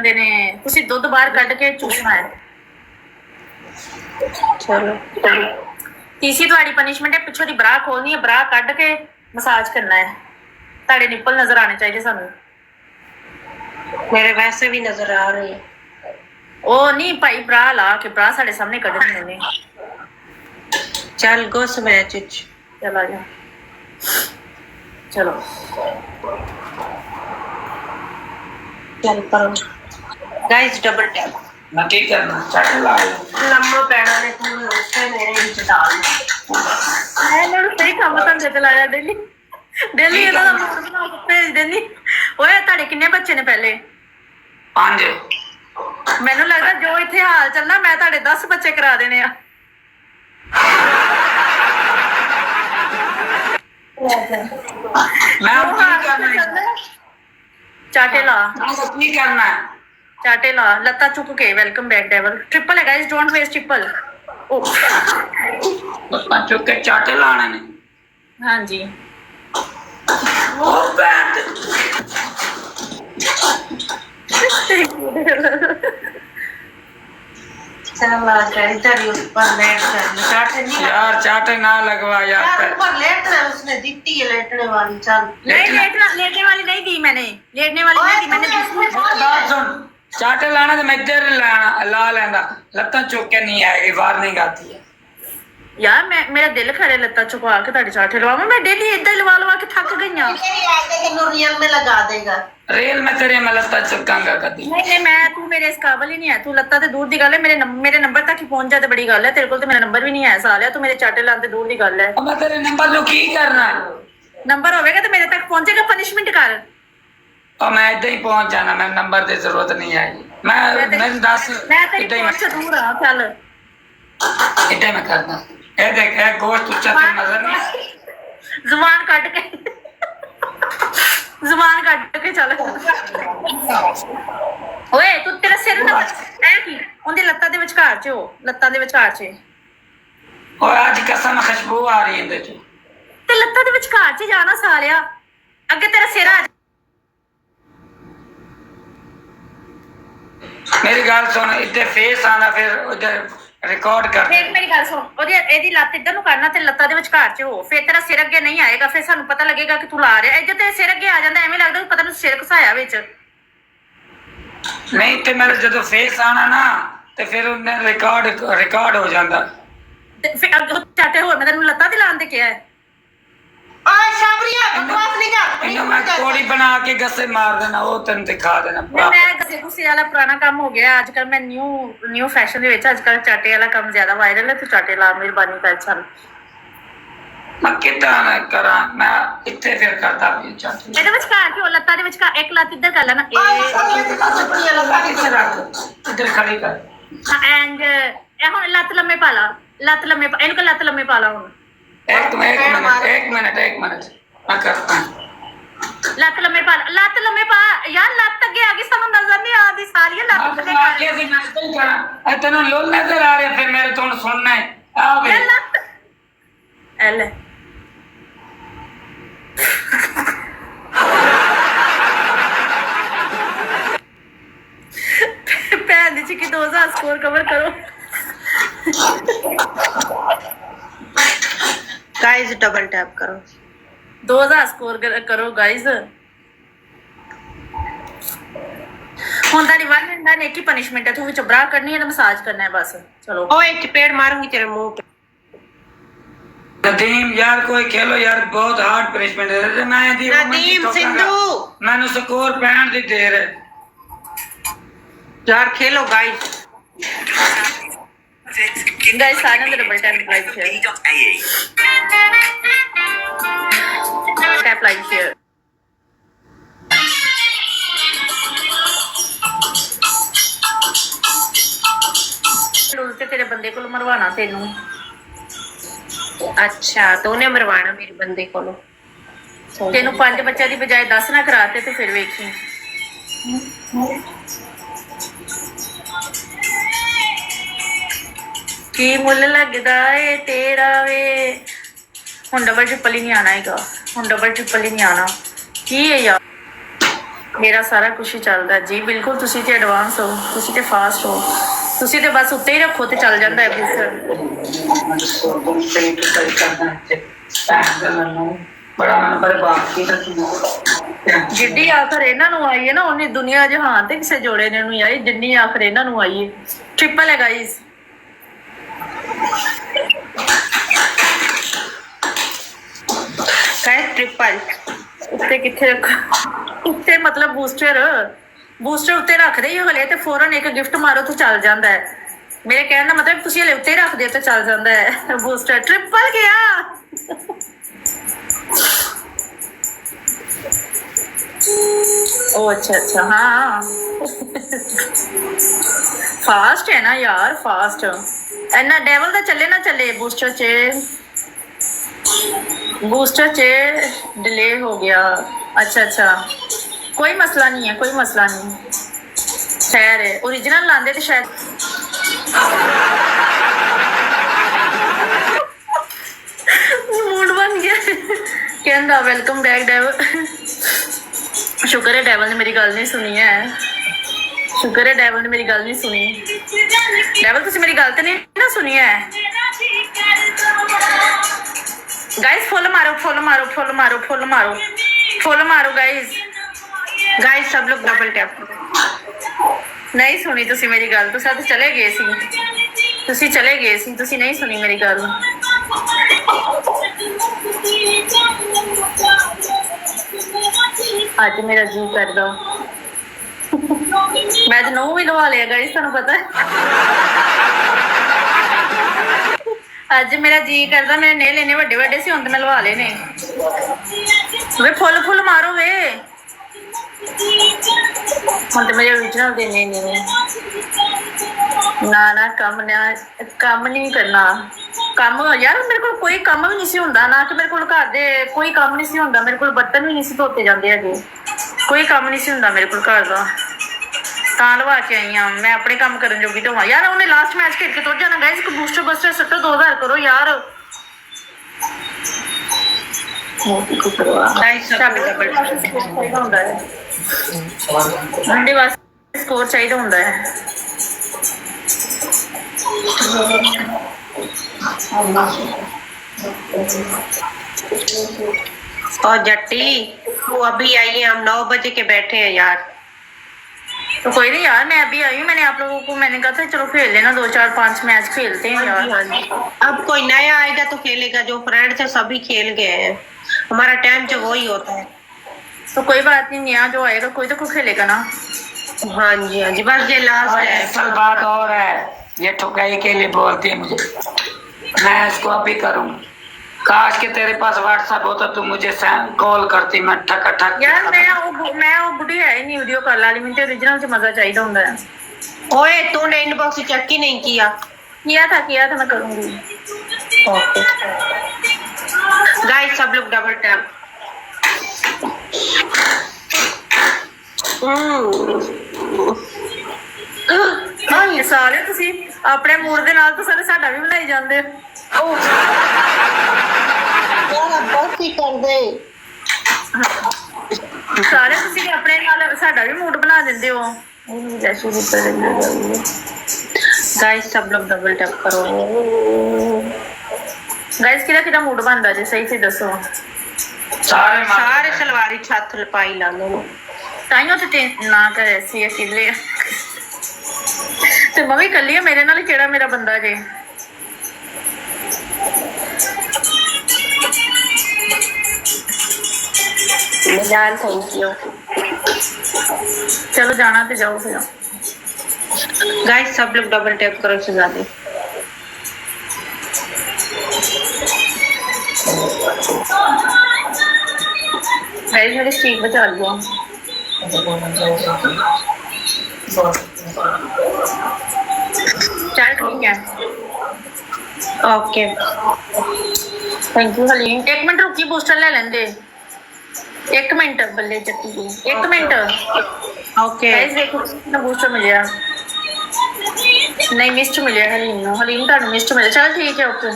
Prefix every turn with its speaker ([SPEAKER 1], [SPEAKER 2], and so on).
[SPEAKER 1] ਕਹਿੰਦੇ ਨੇ ਤੁਸੀਂ ਦੁੱਧ ਬਾਹਰ ਕੱਢ ਕੇ ਚੂਸਣਾ ਹੈ।
[SPEAKER 2] ਚਲੋ
[SPEAKER 1] ਤੀਸਰੀ ਤੁਹਾਡੀ ਪਨਿਸ਼ਮੈਂਟ ਹੈ, ਪਿੱਛੋਂ ਦੀ ਬਰਾ ਖੋਲਣੀ ਹੈ, ਬਰਾ ਕੱਢ ਕੇ ਮਸਾਜ ਕਰਨਾ ਹੈ। ਤੁਹਾਡੇ ਨਿੱਪਲ ਨਜ਼ਰ ਆਣੇ ਚਾਹੀਦੇ ਸਾਨੂੰ।
[SPEAKER 2] ਮੇਰੇ ਵੈਸੇ ਵੀ ਨਜ਼ਰ ਆ ਰਹੇ ਹੈ।
[SPEAKER 1] ਉਹ ਨਹੀਂ ਭਾਈ, ਬਰਾ ਲਾ ਕੇ ਬਰਾ ਸਾਡੇ ਸਾਹਮਣੇ ਕੱਢਣੀ ਉਹਨੇ।
[SPEAKER 2] ਚੱਲ ਗੁੱਸ ਮੈਚ ਵਿੱਚ
[SPEAKER 1] ਚਲ ਆ ਜਾ, ਚਲੋ
[SPEAKER 2] ਚੱਲ ਕਰੋ ਗਾइस ਡਬਲ ਟੈਪ।
[SPEAKER 3] ਮੈਂ ਕੀ ਕਰਨਾ ਚੱਕ ਲਾ
[SPEAKER 2] ਲੰਮਾ ਪੈਣਾ ਨੇ ਤੂੰ ਉੱਤੇ ਮੇਰੇ ਵਿੱਚ ਡਾਲ
[SPEAKER 1] ਇਹਨਾਂ ਨੂੰ ਸਹੀ ਕੰਮ ਧੰਦੇ ਤੇ ਲਾਇਆ ਡੇਲੀ ਡੇਲੀ ਇਹਨਾਂ ਦਾ ਮੂਡ ਬਣਾ ਕੇ ਭੇਜ ਦੇਣੀ। ਓਏ ਤੁਹਾਡੇ ਕਿੰਨੇ ਬੱਚੇ ਨੇ ਪਹਿਲੇ?
[SPEAKER 3] 5।
[SPEAKER 1] ਮੈਨੂੰ ਲੱਗਦਾ ਜੋ ਇੱਥੇ ਹਾਲ ਚੱਲਣਾ ਮੈਂ ਤੁਹਾਡੇ 10 ਬੱਚੇ ਕਰਾ ਦੇਣੇ ਆ।
[SPEAKER 3] ਮੈਂ ਹੁਣ ਕੀ ਕਰਨਾ
[SPEAKER 1] ਚਾਟੇ ਲਾ,
[SPEAKER 3] ਕੀ ਕਰਨਾ
[SPEAKER 1] ਚਾਟੇ ਲਾ, ਲੱਤਾਂ ਚੁੱਕ ਕੇ। ਵੈਲਕਮ ਬੈਕ ਡੈਵਲ। ਟ੍ਰਿਪਲ ਹੈ ਗਾਇਸ, ਡੋਂਟ ਵੇਸਟ ਟ੍ਰਿਪਲ।
[SPEAKER 3] ਬੱਪਾ ਚੁੱਕ ਕੇ ਚਾਟੇ ਲਾਣੇ ਨੇ।
[SPEAKER 1] ਹਾਂਜੀ
[SPEAKER 3] ਉਹ ਬੈਠ
[SPEAKER 2] चल इधर ही ऊपर लेट कर चाटे नहीं
[SPEAKER 3] यार चाटे ना लगवा यार
[SPEAKER 2] ऊपर लेटना है, उसने दी है लेटने वाली। चल
[SPEAKER 1] नहीं लेटना, लेटने वाली नहीं दी मैंने, लेटने वाली नहीं दी मैंने।
[SPEAKER 3] बात सुन, चाटे लाना तो मैं इधर ला लेंदा, लत्तां चुक के नहीं आएगी, वार्निंग आती है
[SPEAKER 1] यार। मैं मेरा दिल करे लत्ता चुकवा के ताड़ी चाटे लवावा। मैं डेली इधर ही लवा के थक गई हूं।
[SPEAKER 2] रियल में लगा देगा।
[SPEAKER 3] रेल में तेरे मैं लत्ता चुकांगा कदी
[SPEAKER 1] नहीं मैं, तू मेरे इस काबिल ही नहीं है। तू लत्ता ते दूर दी गल है, मेरे नंबर तक ही पहुंच जाए तो बड़ी गल है। तेरे को तो मेरा नंबर भी नहीं है सालिया, तू मेरे चाटे लाने दूर दी गल है।
[SPEAKER 3] अब मैं तेरे नंबर लो की करना है?
[SPEAKER 1] नंबर होवेगा तो मेरे तक पहुंचेगा, पनिशमेंट कर।
[SPEAKER 3] और मैं इधर ही पहुंच जाना, मैं नंबर की जरूरत नहीं आएगी। मैं 10
[SPEAKER 1] मैं तेरी पहुंच से दूर हां। चल
[SPEAKER 3] इधर मैं करना। ए देख ए गोश्त तुझे नजर नहीं,
[SPEAKER 1] जुबान काट के जुबान काट के चल। ਓਏ ਤੂੰ ਤੇਰਾ ਸਿਰ ਨਾ ਐ ਕੀ ਉਹਦੇ ਲੱਤਾਂ ਦੇ ਵਿਚਕਾਰ ਚ, ਉਹ ਲੱਤਾਂ ਦੇ ਵਿਚਕਾਰ ਚ।
[SPEAKER 3] और आज कसम खुशबू आ रही है इधर
[SPEAKER 1] ਤੇ ਲੱਤਾਂ ਦੇ ਵਿਚਕਾਰ ਚ ਜਾਣਾ ਸਾਲਿਆ, ਅੱਗੇ ਤੇਰਾ ਸਿਰ ਆ।
[SPEAKER 3] मेरी गल सुन, इधर फेस आना, फिर उधर रिकॉर्ड कर।
[SPEAKER 1] ਫਿਰ ਮੇਰੀ ਗੱਲ ਸੁਣ, ਇਹਦੀ ਲੱਤ ਇੱਧਰ ਨੂੰ ਕਰਨਾ ਤੇ ਲੱਤਾਂ ਦੇ ਵਿਚਕਾਰ ਚ ਹੋ। ਫਿਰ ਤੇਰਾ ਸਿਰ ਅੱਗੇ ਨਹੀਂ ਆਏਗਾ, ਫਿਰ ਸਾਨੂੰ ਪਤਾ ਲੱਗੇਗਾ ਕਿ ਤੂੰ ਲਾ ਰਿਹਾ। ਇੱਧਰ ਤੇ ਸਿਰ ਅੱਗੇ ਆ ਜਾਂਦਾ, ਐਵੇਂ ਲੱਗਦਾ ਪਤਾ ਨਹੀਂ ਸਿਰ ਘਸਾਇਆ ਵਿੱਚ।
[SPEAKER 3] नहीं तो मेरा जो फेस आना ना तो फिर उन्हें रिकॉर्ड हो जाता।
[SPEAKER 1] ਤੇ ਫਿਰ ਅੱਗੇ ਚਾਟੇ ਹੋਰ ਮੈਂ ਤੈਨੂੰ ਲੱਤਾਂ ਤੇ ਲਾਉਣ ਤੇ ਕਿਹਾ ਹੈ।
[SPEAKER 2] ओए शाबरिया बकवास नहीं कर।
[SPEAKER 3] इन्हें मैं कोड़ी बना के गसे मार देना, वो तेन दिखा देना।
[SPEAKER 1] ਮੈਂ ਗਸੇ ਗੁੱਸੇ ਵਾਲਾ ਪੁਰਾਣਾ ਕੰਮ ਹੋ ਗਿਆ। ਅੱਜ ਕੱਲ ਮੈਂ ਨਿਊ ਫੈਸ਼ਨ ਦੇ ਵਿੱਚ ਅੱਜ ਕੱਲ ਚਾਟੇ ਵਾਲਾ ਕੰਮ ਜ਼ਿਆਦਾ ਵਾਇਰਲ ਹੈ। ਤੂੰ ਚਾਟੇ ਲਾ, ਮਿਹਰਬਾਨੀ ਕਰ। ਚੱਲ
[SPEAKER 3] मैं कितना करा, मैं इतने फिर करता भी चाहती
[SPEAKER 1] ਇਹਦੇ ਵਿਚਕਾਰ ਕਿਉਂ? ਲੱਤਾਂ ਦੇ ਵਿਚਕਾਰ ਇੱਕ ਲੱਤ ਇੱਧਰ ਕਰ ਲੈਣਾ।
[SPEAKER 3] इधर खड़ी कर।
[SPEAKER 1] ਐਂਡ ਇਹ ਹੁਣ ਲੱਤ ਲੰਮੇ ਪਾ ਲਾ, ਲੱਤ ਲੰਮੇ ਪਾ, ਇਹਨੂੰ ਕਹ ਲੱਤ ਲੰਮੇ ਪਾ ਲਾ ਹੁਣ।
[SPEAKER 3] एक मिनट मैं करता हूँ।
[SPEAKER 1] ਲੱਤ ਲੰਮੇ ਪਾ ਲਾ, ਲੱਤ ਲੰਮੇ ਪਾ ਯਾਰ। ਲੱਤ ਅੱਗੇ ਆ ਗਈ, ਸਾਨੂੰ ਨਜ਼ਰ ਨਹੀਂ ਆਉਂਦੀ ਸਾਰੀਆਂ ਲੱਤ ਤੇ ਕਰ।
[SPEAKER 3] तेन लोल नजर आ रहे, फिर मेरे तो सुनना है। आ
[SPEAKER 1] ਯਾਰ ਲੱਤ ਐ ਭੈਣ ਦੀ ਚਿੱਕੀ 2000 ਸਕੋਰ ਕਵਰ ਕਰੋ।
[SPEAKER 2] गाइस डबल टैप करो।
[SPEAKER 1] 2000 ਸਕੋਰ ਕਰੋ ਗਾਇਜ਼। ਹੁਣ ਤੁਹਾਡੀ ਵਨ ਐਂਡ ਡਨ ਇੱਕ ਹੀ ਪਨਿਸ਼ਮੈਂਟ ਹੈ। ਤੂੰ ਵਿੱਚ ਬਰਾ ਕਰਨੀ ਹੈ ਤੇ ਮਸਾਜ ਕਰਨਾ ਹੈ ਬਸ। ਚਲੋ
[SPEAKER 2] ओए चपेड़ मारूंगी तेरे मुंह पे।
[SPEAKER 3] नदीम यार कोई खेलो यार, बहुत हार्ड पनिशमेंट है। मैं
[SPEAKER 2] नदीम सिंधु
[SPEAKER 3] मैंने स्कोर 65 दी देर है
[SPEAKER 2] यार, खेलो guys.
[SPEAKER 1] guys sign on the double tap like here, tap like here। ਤੇ ਤੇਰੇ ਬੰਦੇ ਕੋਲ ਮਰਵਾਣਾ ਤੈਨੂੰ।
[SPEAKER 2] अच्छा तो उन्हें मरवाना मेरे बंदे को।
[SPEAKER 1] ਤੈਨੂੰ 5 ਬੱਚਿਆਂ ਦੀ ਬਜਾਏ 10 ਨਾ ਕਰਾਤੇ ਤੇ ਫਿਰ ਵੇਖੀ। ਕੀ ਮੁੱਲ ਲੱਗਦਾ ਏ ਤੇਰਾ ਵੇ। ਹੁਣ ਡਬਲ ਟ੍ਰਿਪਲ ਹੀ ਨਹੀਂ ਆਣਾ ਹੈਗਾ, ਹੁਣ ਡਬਲ ਟ੍ਰਿਪਲ ਹੀ ਨਹੀਂ ਆਣਾ। ਕੀ ਹੈ ਯਾਰ ਮੇਰਾ ਸਾਰਾ ਕੁਝ ਹੀ ਚੱਲਦਾ ਜੀ, ਬਿਲਕੁਲ। ਤੁਸੀਂ ਤੇ ਐਡਵਾਂਸ ਹੋ, ਤੁਸੀਂ ਤੇ ਫਾਸਟ ਹੋ, ਤੁਸੀਂ ਤੇ ਬਸ ਉੱਤੇ ਹੀ ਰੱਖੋ ਤੇ ਚੱਲ ਜਾਂਦਾ ਹੈ ਬੂਸਟਰ।
[SPEAKER 3] ਬੜਾ ਮਨ ਪਰ ਬਾਕੀ
[SPEAKER 1] ਜਿੱਡੀ ਆਖਰ ਇਹਨਾਂ ਨੂੰ ਆਈ ਹੈ ਨਾ, ਉਹਨੀ ਦੁਨੀਆ ਜਹਾਨ ਤੇ ਕਿਸੇ ਜੋੜੇ ਨੇ ਨਹੀਂ ਆਈ ਜਿੰਨੀ ਆਖਰ ਇਹਨਾਂ ਨੂੰ ਆਈ ਹੈ। ਟ੍ਰਿਪਲ ਹੈ ਗਾਈਸ।
[SPEAKER 2] ट्रिपल
[SPEAKER 1] ਉੱਤੇ ਕਿੱਥੇ ਰੱਖ, ਉੱਤੇ ਮਤਲਬ ਬੂਸਟਰ ਉੱਤੇ ਰੱਖਦੇ ਹੀ ਹਲੇ ਤੇ ਫੌਰਨ ਇੱਕ ਗਿਫਟ ਮਾਰੋ ਤੇ ਚੱਲ ਜਾਂਦਾ ਹੈ। ਮੇਰੇ ਕਹਿਣ ਦਾ ਮਤਲਬ ਤੁਸੀਂ ਹਲੇ ਉੱਤੇ ਰੱਖਦੇ ਤੇ ਚੱਲ ਜਾਂਦਾ ਹੈ ਬੂਸਟਰ। ਟ੍ਰਿਪਲ ਗਿਆ। ओ अच्छा हाँ फास्ट है ना यार, फास्ट इन्ना डेवल दा चले ना चले। बूस्टर च डिले हो गया। अच्छा कोई मसला नहीं है, कोई मसला नहीं। खैर है ओरिजिनल लांदे तो शायद मूड बन गया। कहंदा वेलकम बैक डेवल। शुक्र है डेवल ने मेरी गल नहीं सुनी है, शुक्र है डेवल ने मेरी गल नहीं सुनी। डेवल तुसी मेरी गल तो नहीं ना सुनी है। गाइस फुल मारो फुल मारो फुल मारो फुल मारो फुल मारो गाइस।
[SPEAKER 2] गाइस सब लोग डबल टैप करो।
[SPEAKER 1] नहीं सुनी तुसी मेरी गल, तुसा तो चले गए सी, तुसी चले गए सी, तुसी नहीं सुनी मेरी गल। आज मेरा जी कर दो, मैं तो नौ भी लवा लिया गाइस, तुहानू पता है। आज मेरा जी करदा, मेरे नेल इन्ने वड्डे वड्डे सी, हुण ते मैं लवा ले ने। वे फुल फुल मारो वे, हुण ते मेरे ओरिजिनल देने ने। ना काम नहीं करना। काम यार मेरे को कोई काम भी नहीं सी हुंदा ना, कि मेरे को घर दे कोई काम नहीं सी हुंदा, मेरे को बर्तन भी नहीं सी धोते जांदे हैगे, कोई काम नहीं सी हुंदा मेरे को घर दा। तां लवा के आई हां मैं, अपने काम करन जोगी तो हां यार। उन्हें लास्ट मैच खेल के तुर जाना गाइस। एक बूस्टर बस्टर सट्टो 2000 करो यार। मंडे वास्ते स्कोर चाहिदा हुंदा है।
[SPEAKER 2] और जट्टी वो अभी आई है, हम 9 बजे के बैठे हैं यार।
[SPEAKER 1] तो कोई नहीं यार, मैं अभी आई हूँ। मैंने आप लोगों को मैंने कहा था चलो खेल लेना, 2 4 5 मैच खेलते हैं यार।
[SPEAKER 2] हाँ जी। अब कोई नया आएगा तो खेलेगा, जो फ्रेंड थे सभी खेल गए हैं। हमारा टाइम जो वही होता है।
[SPEAKER 1] तो कोई बात नहीं, नया जो आएगा कोई तो कोई खेलेगा ना।
[SPEAKER 2] हाँ जी बस ये लास्ट है।
[SPEAKER 3] असल बात और है, ये ठुकाई के लिए बोलती है मुझे, मैं इसको अभी करूँ। काश के तेरे पास व्हाट्सएप होता तो मुझे कॉल करती, मैं ठक ठक।
[SPEAKER 1] यार मैं वो बुढ़ी है ही नहीं वीडियो कॉल वाली, मुझे ओरिजिनल से मजा चाहिए होता है।
[SPEAKER 2] ओए तूने इनबॉक्स चेक ही नहीं किया?
[SPEAKER 1] किया था मैं करूंगी।
[SPEAKER 2] ओके गाइस सब लोग डबल टैप।
[SPEAKER 1] ये साले तुसी अपने मूड दे नाल तो साडा भी बनाई जांदे हो।
[SPEAKER 2] बस ही कर दे
[SPEAKER 1] सारे तुसी अपने नाल साडा भी मूड बना दिंदे हो।
[SPEAKER 2] गाइस सब लोग डबल टैप करो।
[SPEAKER 1] गाइस किदा मूड बनदा जे सही से दसो।
[SPEAKER 2] सारे सलवारी छत लपाई लांदे ने,
[SPEAKER 1] ताइयों ते ना करे सी अकेले ते मैं भी कल्ली मेरे नाल केड़ा मेरा बंदा जे।
[SPEAKER 2] जान थैंक यू।
[SPEAKER 1] चलो जाना तो जाओ फिर।
[SPEAKER 2] गाइस सब लोग डबल टैप करो शहजादी।
[SPEAKER 1] गाइस मेरी स्ट्रीक बचा लियो। चल ठीक है
[SPEAKER 2] okay
[SPEAKER 1] thank you Halim. 1 minute रुकी, बूस्टर ले लेंदे। 1 मिनट बल्ले जट्टी जी, 1 मिनट।
[SPEAKER 2] ओके
[SPEAKER 1] गाइस देखो ना बूस्टर मिलिया नहीं, मिस्ट मिलिया हलीम नु। हलीम तानू मिस्ट मिलिया। चल ठीक है ओके।